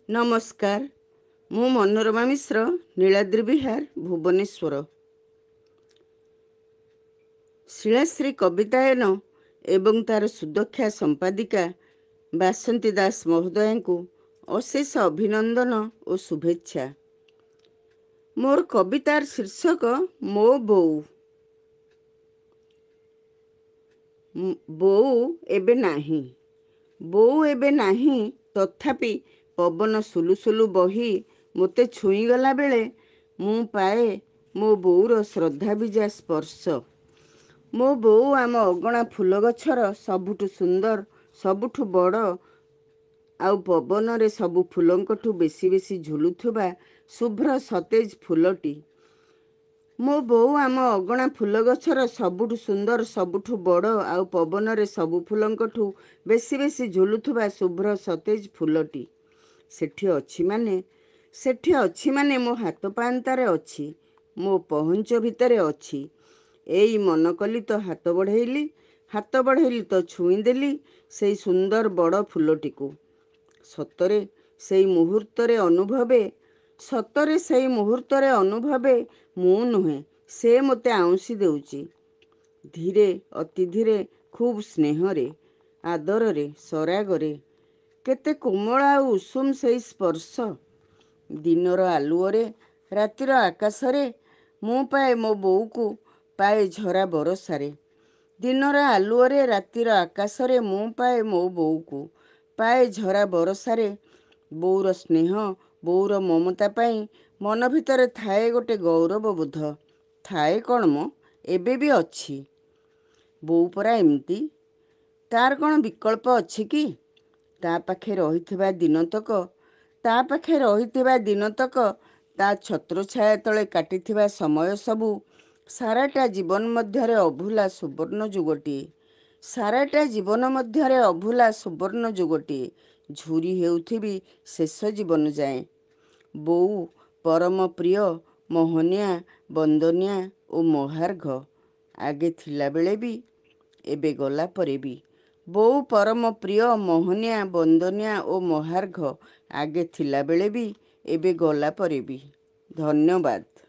ନମସ୍କାର। ମୁଁ ମନୋରମା ମିଶ୍ର, ନୀଳାଦ୍ରି ବିହାର, ଭୁବନେଶ୍ୱର। ଶିଳାଶ୍ରୀ କବିତାୟନ ଏବଂ ତାର ସୁଦକ୍ଷା ସମ୍ପାଦିକା ବାସନ୍ତୀ ଦାସ ମହୋଦୟାଙ୍କୁ ଅଶେଷ ଅଭିନନ୍ଦନ ଓ ଶୁଭେଚ୍ଛା। ମୋର କବିତାର ଶୀର୍ଷକ ମୋ ବୋଉ। ବୋଉ ଏବେ ନାହିଁ। ବୋଉ ଏବେ ନାହିଁ, ତଥାପି ପବନ ସୁଲୁସୁଲୁ ବହି ମୋତେ ଛୁଇଁଗଲା ବେଳେ ମୁଁ ପାଏ ମୋ ବୋଉର ଶ୍ରଦ୍ଧାଭିଜା ସ୍ପର୍ଶ। ମୋ ବୋଉ ଆମ ଅଗଣା ଫୁଲ ଗଛର ସବୁଠୁ ସୁନ୍ଦର, ସବୁଠୁ ବଡ଼ ଆଉ ପବନରେ ସବୁ ଫୁଲଙ୍କଠୁ ବେଶି ବେଶି ଝୁଲୁଥିବା ଶୁଭ୍ର ସତେଜ ଫୁଲଟି। ମୋ ବୋଉ ଆମ ଅଗଣା ଫୁଲ ଗଛର ସବୁଠୁ ସୁନ୍ଦର, ସବୁଠୁ ବଡ଼ ଆଉ ପବନରେ ସବୁ ଫୁଲଙ୍କଠୁ ବେଶି ବେଶି ଝୁଲୁଥିବା ଶୁଭ୍ର ସତେଜ ଫୁଲଟି। ସେଠି ଅଛି ମାନେ ମୋ ହାତ ପାଆନ୍ତାରେ ଅଛି, ମୋ ପହଞ୍ଚ ଭିତରେ ଅଛି। ଏଇ ମନ କଲି ତ ହାତ ବଢ଼େଇଲି ତ ଛୁଇଁଦେଲି ସେଇ ସୁନ୍ଦର ବଡ଼ ଫୁଲଟିକୁ। ସତରେ ସେଇ ମୁହୂର୍ତ୍ତରେ ଅନୁଭବେ ମୁଁ ନୁହେଁ, ସେ ମୋତେ ଆଉଁସି ଦେଉଛି। ଧୀରେ, ଅତି ଧୀରେ, ଖୁବ୍ ସ୍ନେହରେ, ଆଦରରେ, ସରାଗରେ। କେତେ କୋମଳ ଆଉ ଉଷୁମ ସେଇ ସ୍ପର୍ଶ। ଦିନର ଆଲୁଅରେ, ରାତିର ଆକାଶରେ ମୁଁ ପାଏ ମୋ ବୋଉକୁ, ପାଏ ଝରା ବରଷାରେ। ଦିନର ଆଲୁଅରେ, ରାତିର ଆକାଶରେ ମୁଁ ପାଏ ମୋ ବୋଉକୁ, ପାଏ ଝରା ବରଷାରେ। ବୋଉର ସ୍ନେହ, ବୋଉର ମମତା ପାଇଁ ମନ ଭିତରେ ଥାଏ ଗୋଟେ ଗୌରବବୋଧ। ଥାଏ କ'ଣ ମ, ଏବେ ବି ଅଛି। ବୋଉ ପରା ଏମିତି, ତାର କ'ଣ ବିକଳ୍ପ ଅଛି କି? ତା ପାଖେ ରହିଥିବା ଦିନତକ, ତା ଛତ୍ରଛାୟା ତଳେ କାଟିଥିବା ସମୟ ସବୁ ସାରାଟା ଜୀବନ ମଧ୍ୟରେ ଅଭୁଲା ସୁବର୍ଣ୍ଣ ଯୁଗଟିଏ ଝୁରି ହେଉଥିବି ଶେଷ ଜୀବନ ଯାଏଁ। ବୋଉ ପରମ ପ୍ରିୟ, ମୋହନିଆ, ବନ୍ଦନିଆ ଓ ମହାର୍ଘ। ଆଗେ ଥିଲାବେଳେ ବି, ଏବେ ଗଲା ପରେ ବି। ବୋଉ ପରମ ପ୍ରିୟ, ମୋହନିଆ, ବନ୍ଦନିଆ ଓ ମହାର୍ଘ। ଆଗେ ଥିଲାବେଳେ ବି, ଏବେ ଗଲା ପରେ ବି। ଧନ୍ୟବାଦ।